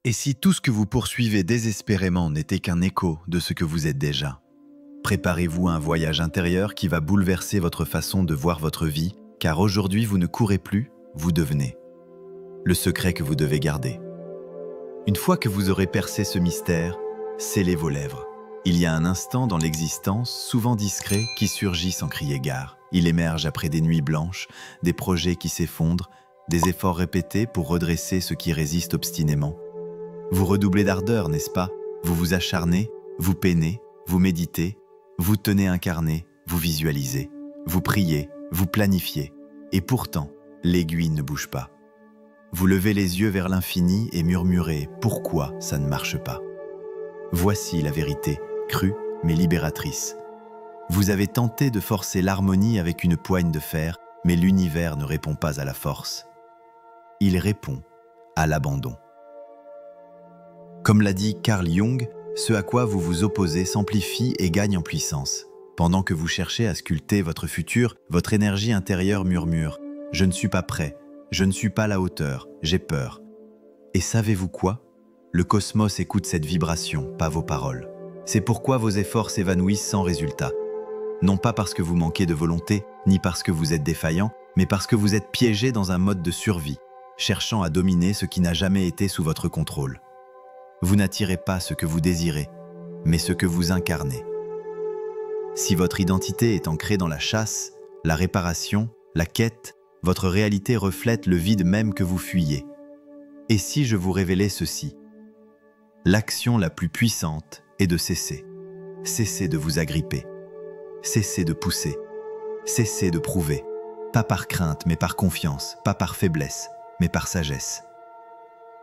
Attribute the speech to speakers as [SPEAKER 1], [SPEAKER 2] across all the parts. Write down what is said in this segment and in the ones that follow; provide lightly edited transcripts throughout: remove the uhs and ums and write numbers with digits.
[SPEAKER 1] Et si tout ce que vous poursuivez désespérément n'était qu'un écho de ce que vous êtes déjà? Préparez-vous à un voyage intérieur qui va bouleverser votre façon de voir votre vie, car aujourd'hui vous ne courez plus, vous devenez. Le secret que vous devez garder. Une fois que vous aurez percé ce mystère, scellez vos lèvres. Il y a un instant dans l'existence, souvent discret, qui surgit sans crier gare. Il émerge après des nuits blanches, des projets qui s'effondrent, des efforts répétés pour redresser ce qui résiste obstinément. Vous redoublez d'ardeur, n'est-ce pas? Vous vous acharnez, vous peinez, vous méditez, vous tenez incarné, vous visualisez, vous priez, vous planifiez. Et pourtant, l'aiguille ne bouge pas. Vous levez les yeux vers l'infini et murmurez « Pourquoi ça ne marche pas ?» Voici la vérité, crue mais libératrice. Vous avez tenté de forcer l'harmonie avec une poigne de fer, mais l'univers ne répond pas à la force. Il répond à l'abandon. Comme l'a dit Carl Jung, ce à quoi vous vous opposez s'amplifie et gagne en puissance. Pendant que vous cherchez à sculpter votre futur, votre énergie intérieure murmure « Je ne suis pas prêt, je ne suis pas à la hauteur, j'ai peur ». Et savez-vous quoi? Le cosmos écoute cette vibration, pas vos paroles. C'est pourquoi vos efforts s'évanouissent sans résultat. Non pas parce que vous manquez de volonté, ni parce que vous êtes défaillant, mais parce que vous êtes piégé dans un mode de survie, cherchant à dominer ce qui n'a jamais été sous votre contrôle. Vous n'attirez pas ce que vous désirez, mais ce que vous incarnez. Si votre identité est ancrée dans la chasse, la réparation, la quête, votre réalité reflète le vide même que vous fuyez. Et si je vous révélais ceci? L'action la plus puissante est de cesser. Cessez de vous agripper. Cessez de pousser. Cessez de prouver. Pas par crainte, mais par confiance. Pas par faiblesse, mais par sagesse.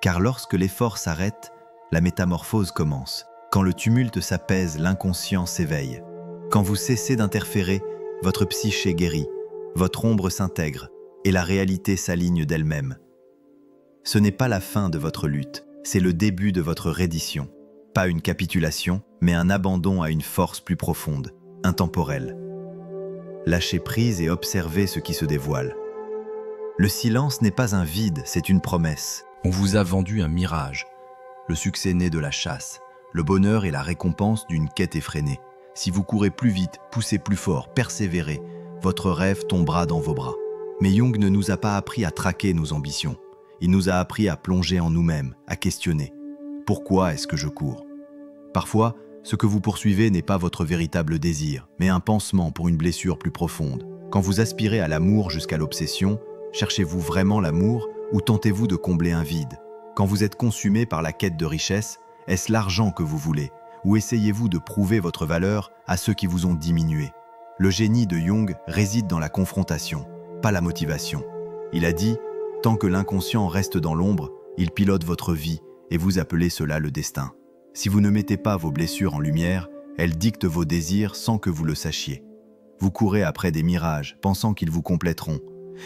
[SPEAKER 1] Car lorsque l'effort s'arrête, la métamorphose commence. Quand le tumulte s'apaise, l'inconscient s'éveille. Quand vous cessez d'interférer, votre psyché guérit, votre ombre s'intègre et la réalité s'aligne d'elle-même. Ce n'est pas la fin de votre lutte, c'est le début de votre reddition. Pas une capitulation, mais un abandon à une force plus profonde, intemporelle. Lâchez prise et observez ce qui se dévoile. Le silence n'est pas un vide, c'est une promesse.
[SPEAKER 2] On vous a vendu un mirage. Le succès né de la chasse, le bonheur et la récompense d'une quête effrénée. Si vous courez plus vite, poussez plus fort, persévérez, votre rêve tombera dans vos bras. Mais Jung ne nous a pas appris à traquer nos ambitions. Il nous a appris à plonger en nous-mêmes, à questionner. Pourquoi est-ce que je cours? Parfois, ce que vous poursuivez n'est pas votre véritable désir, mais un pansement pour une blessure plus profonde. Quand vous aspirez à l'amour jusqu'à l'obsession, cherchez-vous vraiment l'amour ou tentez-vous de combler un vide? Quand vous êtes consumé par la quête de richesse, est-ce l'argent que vous voulez? Ou essayez-vous de prouver votre valeur à ceux qui vous ont diminué? Le génie de Jung réside dans la confrontation, pas la motivation. Il a dit « Tant que l'inconscient reste dans l'ombre, il pilote votre vie et vous appelez cela le destin. Si vous ne mettez pas vos blessures en lumière, elles dictent vos désirs sans que vous le sachiez. Vous courez après des mirages, pensant qu'ils vous compléteront.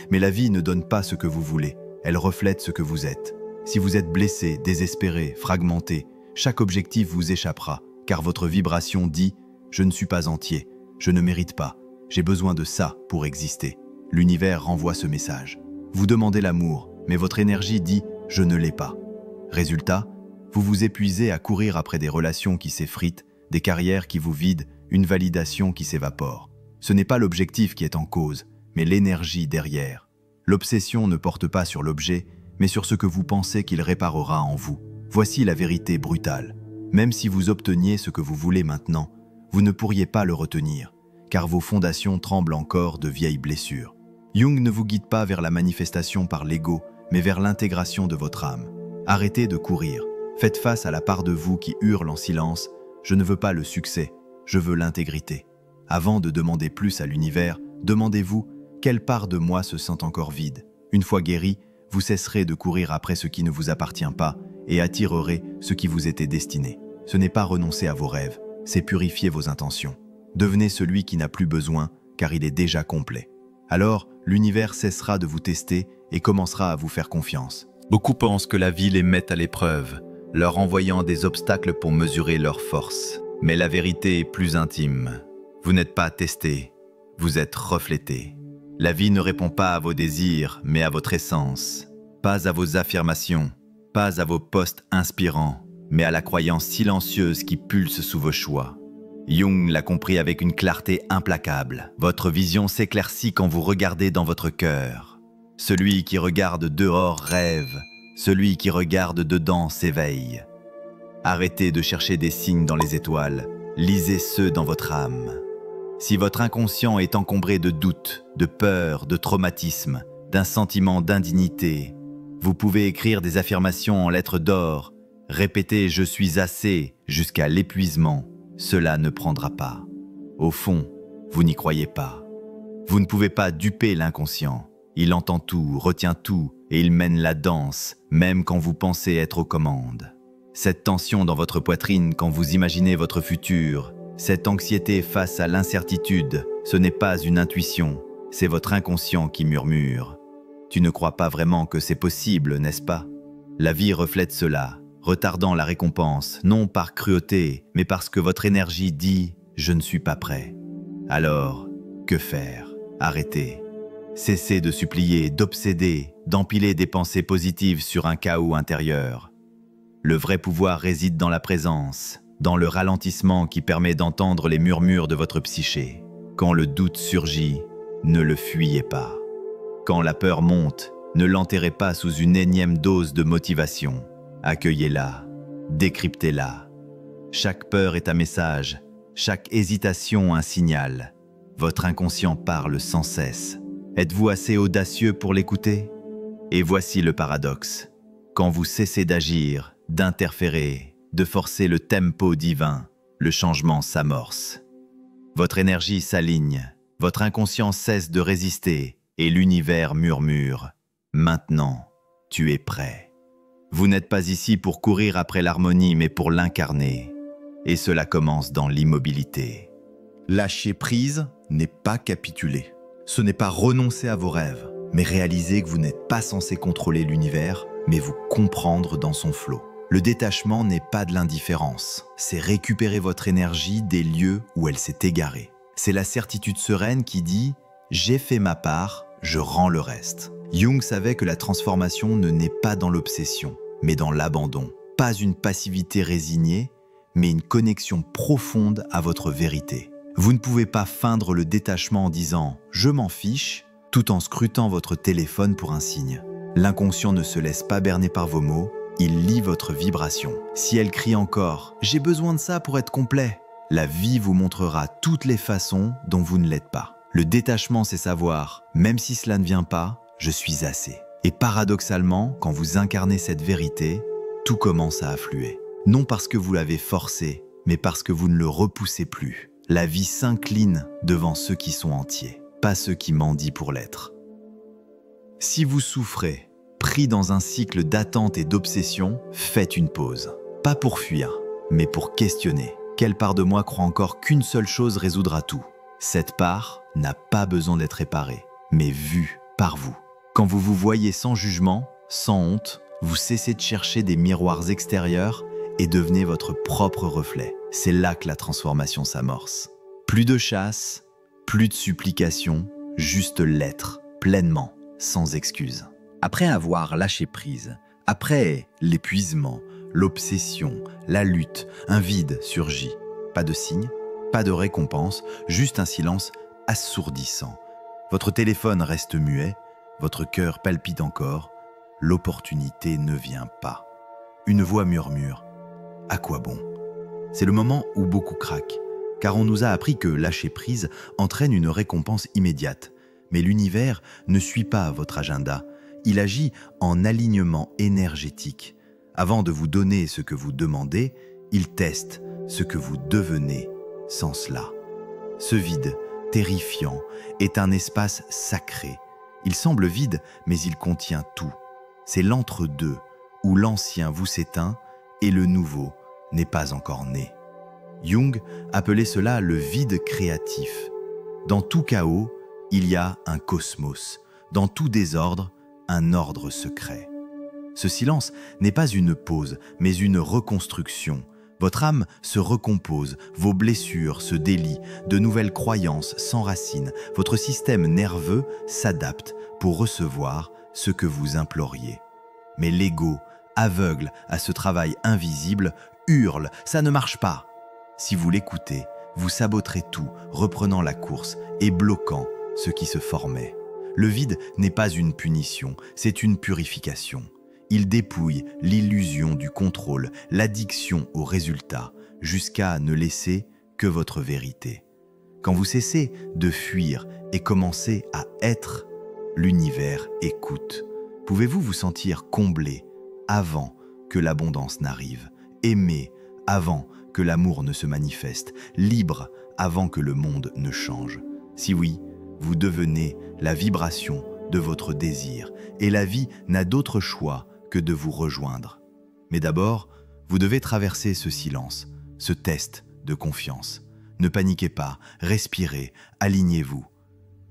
[SPEAKER 2] Mais la vie ne donne pas ce que vous voulez, elle reflète ce que vous êtes. Si vous êtes blessé, désespéré, fragmenté, chaque objectif vous échappera, car votre vibration dit « Je ne suis pas entier, je ne mérite pas, j'ai besoin de ça pour exister ». L'univers renvoie ce message. Vous demandez l'amour, mais votre énergie dit « Je ne l'ai pas ». Résultat, vous vous épuisez à courir après des relations qui s'effritent, des carrières qui vous vident, une validation qui s'évapore. Ce n'est pas l'objectif qui est en cause, mais l'énergie derrière. L'obsession ne porte pas sur l'objet, mais sur ce que vous pensez qu'il réparera en vous. Voici la vérité brutale. Même si vous obteniez ce que vous voulez maintenant, vous ne pourriez pas le retenir, car vos fondations tremblent encore de vieilles blessures. Jung ne vous guide pas vers la manifestation par l'ego, mais vers l'intégration de votre âme. Arrêtez de courir. Faites face à la part de vous qui hurle en silence « Je ne veux pas le succès, je veux l'intégrité ». Avant de demander plus à l'univers, demandez-vous « Quelle part de moi se sent encore vide ?» Une fois guéri, vous cesserez de courir après ce qui ne vous appartient pas et attirerez ce qui vous était destiné. Ce n'est pas renoncer à vos rêves, c'est purifier vos intentions. Devenez celui qui n'a plus besoin, car il est déjà complet. Alors, l'univers cessera de vous tester et commencera à vous faire confiance.
[SPEAKER 1] Beaucoup pensent que la vie les met à l'épreuve, leur envoyant des obstacles pour mesurer leur force. Mais la vérité est plus intime. Vous n'êtes pas testé, vous êtes reflété. La vie ne répond pas à vos désirs, mais à votre essence. Pas à vos affirmations, pas à vos postes inspirants, mais à la croyance silencieuse qui pulse sous vos choix. Jung l'a compris avec une clarté implacable. Votre vision s'éclaircit quand vous regardez dans votre cœur. Celui qui regarde dehors rêve, celui qui regarde dedans s'éveille. Arrêtez de chercher des signes dans les étoiles, lisez ceux dans votre âme. Si votre inconscient est encombré de doutes, de peurs, de traumatismes, d'un sentiment d'indignité, vous pouvez écrire des affirmations en lettres d'or, répéter « je suis assez » jusqu'à l'épuisement. Cela ne prendra pas. Au fond, vous n'y croyez pas. Vous ne pouvez pas duper l'inconscient. Il entend tout, retient tout, et il mène la danse, même quand vous pensez être aux commandes. Cette tension dans votre poitrine quand vous imaginez votre futur, cette anxiété face à l'incertitude, ce n'est pas une intuition, c'est votre inconscient qui murmure. Tu ne crois pas vraiment que c'est possible, n'est-ce pas? La vie reflète cela, retardant la récompense, non par cruauté, mais parce que votre énergie dit « je ne suis pas prêt ». Alors, que faire? Arrêtez. Cessez de supplier, d'obséder, d'empiler des pensées positives sur un chaos intérieur. Le vrai pouvoir réside dans la présence, dans le ralentissement qui permet d'entendre les murmures de votre psyché. Quand le doute surgit, ne le fuyez pas. Quand la peur monte, ne l'enterrez pas sous une énième dose de motivation. Accueillez-la, décryptez-la. Chaque peur est un message, chaque hésitation un signal. Votre inconscient parle sans cesse. Êtes-vous assez audacieux pour l'écouter? Et voici le paradoxe. Quand vous cessez d'agir, d'interférer, de forcer le tempo divin, le changement s'amorce. Votre énergie s'aligne, votre inconscient cesse de résister et l'univers murmure. Maintenant, tu es prêt. Vous n'êtes pas ici pour courir après l'harmonie, mais pour l'incarner. Et cela commence dans l'immobilité.
[SPEAKER 2] Lâcher prise n'est pas capituler. Ce n'est pas renoncer à vos rêves, mais réaliser que vous n'êtes pas censé contrôler l'univers, mais vous comprendre dans son flot. Le détachement n'est pas de l'indifférence, c'est récupérer votre énergie des lieux où elle s'est égarée. C'est la certitude sereine qui dit « j'ai fait ma part, je rends le reste ». Jung savait que la transformation ne naît pas dans l'obsession, mais dans l'abandon. Pas une passivité résignée, mais une connexion profonde à votre vérité. Vous ne pouvez pas feindre le détachement en disant « je m'en fiche » tout en scrutant votre téléphone pour un signe. L'inconscient ne se laisse pas berner par vos mots, il lit votre vibration. Si elle crie encore « j'ai besoin de ça pour être complet », la vie vous montrera toutes les façons dont vous ne l'êtes pas. Le détachement, c'est savoir, même si cela ne vient pas, je suis assez. Et paradoxalement, quand vous incarnez cette vérité, tout commence à affluer. Non parce que vous l'avez forcé, mais parce que vous ne le repoussez plus. La vie s'incline devant ceux qui sont entiers, pas ceux qui mendient pour l'être. Si vous souffrez, pris dans un cycle d'attente et d'obsession, faites une pause. Pas pour fuir, mais pour questionner. Quelle part de moi croit encore qu'une seule chose résoudra tout? Cette part n'a pas besoin d'être réparée, mais vue par vous. Quand vous vous voyez sans jugement, sans honte, vous cessez de chercher des miroirs extérieurs et devenez votre propre reflet. C'est là que la transformation s'amorce. Plus de chasse, plus de supplication, juste l'être, pleinement, sans excuse. Après avoir lâché prise, après l'épuisement, l'obsession, la lutte, un vide surgit. Pas de signe, pas de récompense, juste un silence assourdissant. Votre téléphone reste muet, votre cœur palpite encore, l'opportunité ne vient pas. Une voix murmure « à quoi bon ?» C'est le moment où beaucoup craquent, car on nous a appris que lâcher prise entraîne une récompense immédiate. Mais l'univers ne suit pas votre agenda, il agit en alignement énergétique. Avant de vous donner ce que vous demandez, il teste ce que vous devenez sans cela. Ce vide, terrifiant, est un espace sacré. Il semble vide, mais il contient tout. C'est l'entre-deux, où l'ancien vous s'éteint et le nouveau n'est pas encore né. Jung appelait cela le vide créatif. Dans tout chaos, il y a un cosmos. Dans tout désordre, un ordre secret. Ce silence n'est pas une pause, mais une reconstruction. Votre âme se recompose, vos blessures se délient, de nouvelles croyances s'enracinent, votre système nerveux s'adapte pour recevoir ce que vous imploriez. Mais l'ego
[SPEAKER 1] aveugle à ce travail invisible, hurle « ça ne marche pas ». Si vous l'écoutez, vous saboterez tout, reprenant la course et bloquant ce qui se formait. Le vide n'est pas une punition, c'est une purification. Il dépouille l'illusion du contrôle, l'addiction au résultat, jusqu'à ne laisser que votre vérité. Quand vous cessez de fuir et commencez à être, l'univers écoute. Pouvez-vous vous sentir comblé avant que l'abondance n'arrive, aimé avant que l'amour ne se manifeste, libre avant que le monde ne change? Si oui, vous devenez la vibration de votre désir et la vie n'a d'autre choix que de vous rejoindre. Mais d'abord, vous devez traverser ce silence, ce test de confiance. Ne paniquez pas, respirez, alignez-vous.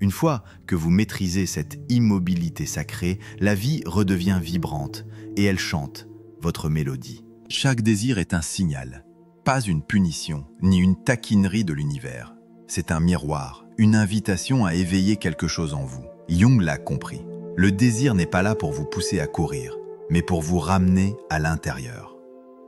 [SPEAKER 1] Une fois que vous maîtrisez cette immobilité sacrée, la vie redevient vibrante et elle chante votre mélodie. Chaque désir est un signal, pas une punition ni une taquinerie de l'univers. C'est un miroir, une invitation à éveiller quelque chose en vous. Jung l'a compris. Le désir n'est pas là pour vous pousser à courir, mais pour vous ramener à l'intérieur.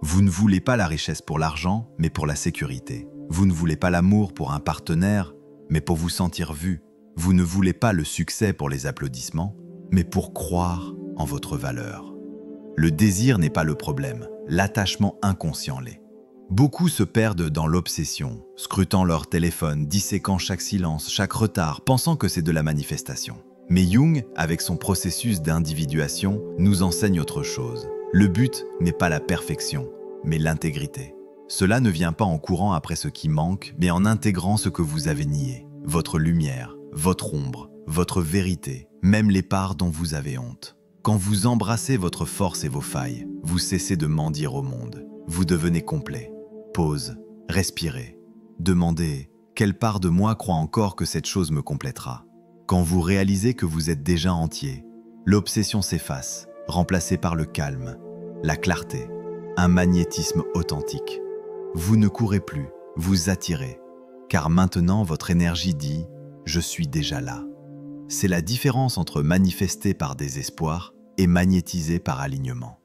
[SPEAKER 1] Vous ne voulez pas la richesse pour l'argent, mais pour la sécurité. Vous ne voulez pas l'amour pour un partenaire, mais pour vous sentir vu. Vous ne voulez pas le succès pour les applaudissements, mais pour croire en votre valeur. Le désir n'est pas le problème, l'attachement inconscient l'est. Beaucoup se perdent dans l'obsession, scrutant leur téléphone, disséquant chaque silence, chaque retard, pensant que c'est de la manifestation. Mais Jung, avec son processus d'individuation, nous enseigne autre chose. Le but n'est pas la perfection, mais l'intégrité. Cela ne vient pas en courant après ce qui manque, mais en intégrant ce que vous avez nié, votre lumière, votre ombre, votre vérité, même les parts dont vous avez honte. Quand vous embrassez votre force et vos failles, vous cessez de mendier au monde. Vous devenez complet. Pause, respirez. Demandez « Quelle part de moi croit encore que cette chose me complétera ?» Quand vous réalisez que vous êtes déjà entier, l'obsession s'efface, remplacée par le calme, la clarté, un magnétisme authentique. Vous ne courez plus, vous attirez, car maintenant votre énergie dit « Je suis déjà là ». C'est la différence entre manifester par désespoir et magnétiser par alignement.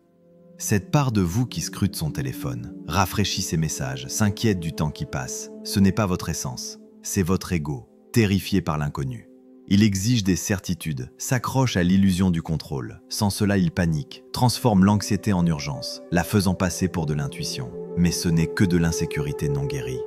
[SPEAKER 1] Cette part de vous qui scrute son téléphone, rafraîchit ses messages, s'inquiète du temps qui passe, ce n'est pas votre essence, c'est votre ego, terrifié par l'inconnu. Il exige des certitudes, s'accroche à l'illusion du contrôle. Sans cela, il panique, transforme l'anxiété en urgence, la faisant passer pour de l'intuition. Mais ce n'est que de l'insécurité non guérie.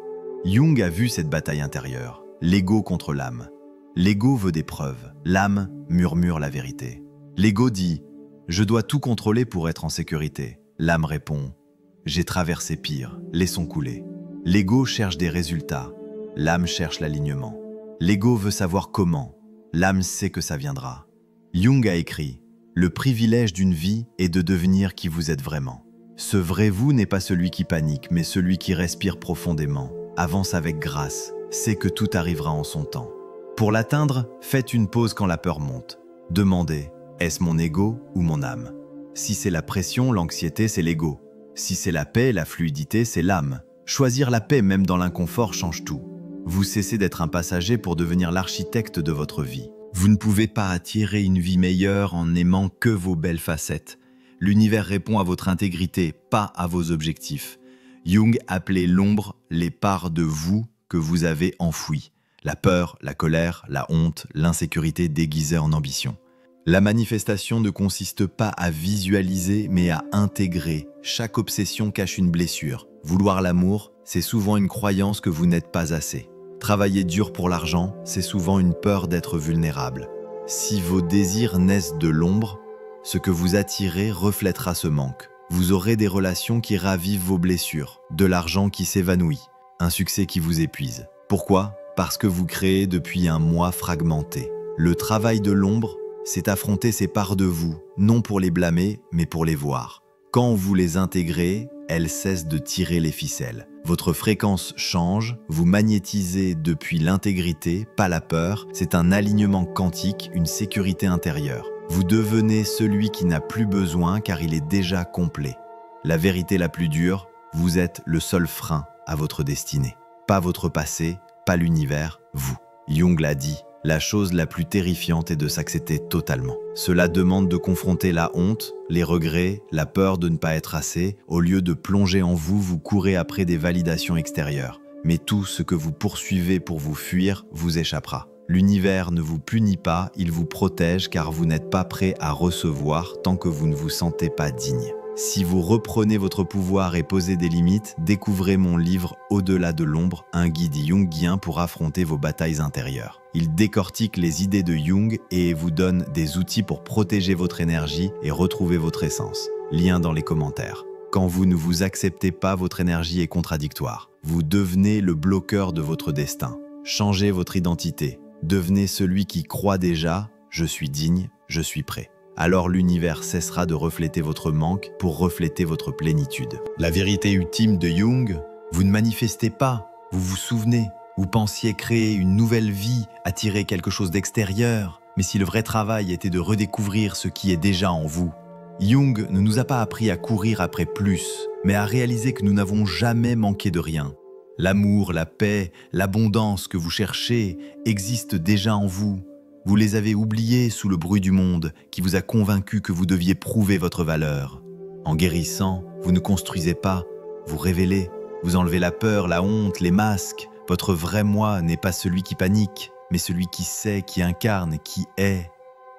[SPEAKER 1] Jung a vu cette bataille intérieure, l'ego contre l'âme. L'ego veut des preuves, l'âme murmure la vérité. L'ego dit « Je dois tout contrôler pour être en sécurité ». L'âme répond « J'ai traversé pire, laissons couler ». L'ego cherche des résultats, l'âme cherche l'alignement. L'ego veut savoir comment, l'âme sait que ça viendra. Jung a écrit « Le privilège d'une vie est de devenir qui vous êtes vraiment ». Ce vrai vous n'est pas celui qui panique, mais celui qui respire profondément, avance avec grâce, sait que tout arrivera en son temps. Pour l'atteindre, faites une pause quand la peur monte. Demandez, est-ce mon ego ou mon âme? Si c'est la pression, l'anxiété, c'est l'ego. Si c'est la paix, la fluidité, c'est l'âme. Choisir la paix même dans l'inconfort change tout. Vous cessez d'être un passager pour devenir l'architecte de votre vie. Vous ne pouvez pas attirer une vie meilleure en n'aimant que vos belles facettes. L'univers répond à votre intégrité, pas à vos objectifs. Jung appelait l'ombre les parts de vous que vous avez enfouies. La peur, la colère, la honte, l'insécurité déguisées en ambition. La manifestation ne consiste pas à visualiser, mais à intégrer. Chaque obsession cache une blessure. Vouloir l'amour, c'est souvent une croyance que vous n'êtes pas assez. Travailler dur pour l'argent, c'est souvent une peur d'être vulnérable. Si vos désirs naissent de l'ombre, ce que vous attirez reflètera ce manque. Vous aurez des relations qui ravivent vos blessures, de l'argent qui s'évanouit, un succès qui vous épuise. Pourquoi ? Parce que vous créez depuis un moi fragmenté. Le travail de l'ombre, c'est affronter ces parts de vous, non pour les blâmer, mais pour les voir. Quand vous les intégrez, elles cessent de tirer les ficelles. Votre fréquence change, vous magnétisez depuis l'intégrité, pas la peur. C'est un alignement quantique, une sécurité intérieure. Vous devenez celui qui n'a plus besoin car il est déjà complet. La vérité la plus dure, vous êtes le seul frein à votre destinée. Pas votre passé, pas l'univers, vous. Jung l'a dit, La chose la plus terrifiante est de s'accepter totalement. Cela demande de confronter la honte, les regrets, la peur de ne pas être assez. Au lieu de plonger en vous, vous courez après des validations extérieures. Mais tout ce que vous poursuivez pour vous fuir vous échappera. L'univers ne vous punit pas, il vous protège car vous n'êtes pas prêt à recevoir tant que vous ne vous sentez pas digne. Si vous reprenez votre pouvoir et posez des limites, découvrez mon livre Au-delà de l'ombre, un guide jungien pour affronter vos batailles intérieures. Il décortique les idées de Jung et vous donne des outils pour protéger votre énergie et retrouver votre essence. Lien dans les commentaires. Quand vous ne vous acceptez pas, votre énergie est contradictoire. Vous devenez le bloqueur de votre destin. Changez votre identité. Devenez celui qui croit déjà « je suis digne, je suis prêt ». Alors l'univers cessera de refléter votre manque pour refléter votre plénitude. La vérité ultime de Jung, vous ne manifestez pas, vous vous souvenez. Vous pensiez créer une nouvelle vie, attirer quelque chose d'extérieur. Mais si le vrai travail était de redécouvrir ce qui est déjà en vous. Jung ne nous a pas appris à courir après plus, mais à réaliser que nous n'avons jamais manqué de rien. L'amour, la paix, l'abondance que vous cherchez existent déjà en vous. Vous les avez oubliés sous le bruit du monde qui vous a convaincu que vous deviez prouver votre valeur. En guérissant, vous ne construisez pas, vous révélez. Vous enlevez la peur, la honte, les masques. Votre vrai moi n'est pas celui qui panique, mais celui qui sait, qui incarne, qui est.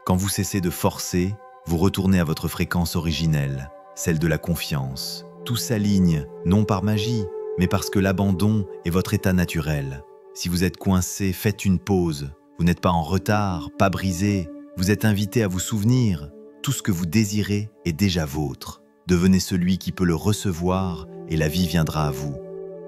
[SPEAKER 1] Quand vous cessez de forcer, vous retournez à votre fréquence originelle, celle de la confiance. Tout s'aligne, non par magie, mais parce que l'abandon est votre état naturel. Si vous êtes coincé, faites une pause. Vous n'êtes pas en retard, pas brisé. Vous êtes invité à vous souvenir. Tout ce que vous désirez est déjà vôtre. Devenez celui qui peut le recevoir et la vie viendra à vous.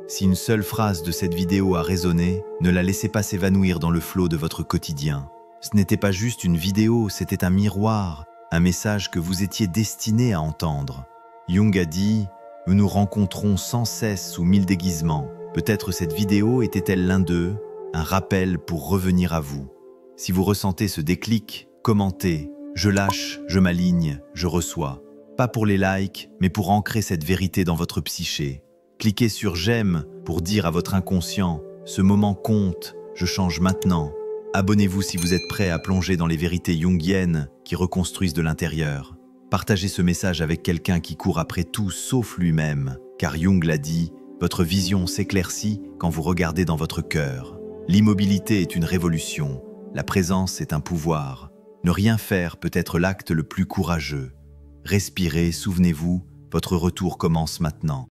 [SPEAKER 1] Si une seule phrase de cette vidéo a résonné, ne la laissez pas s'évanouir dans le flot de votre quotidien. Ce n'était pas juste une vidéo, c'était un miroir, un message que vous étiez destiné à entendre. Jung a dit « Nous nous rencontrons sans cesse sous 1000 déguisements ». Peut-être cette vidéo était-elle l'un d'eux, un rappel pour revenir à vous. Si vous ressentez ce déclic, commentez « Je lâche, je m'aligne, je reçois ». Pas pour les likes, mais pour ancrer cette vérité dans votre psyché. Cliquez sur « J'aime » pour dire à votre inconscient « Ce moment compte, je change maintenant ». Abonnez-vous si vous êtes prêt à plonger dans les vérités jungiennes qui reconstruisent de l'intérieur. Partagez ce message avec quelqu'un qui court après tout sauf lui-même, car Jung l'a dit, votre vision s'éclaircit quand vous regardez dans votre cœur. L'immobilité est une révolution, la présence est un pouvoir. Ne rien faire peut être l'acte le plus courageux. Respirez, souvenez-vous, votre retour commence maintenant.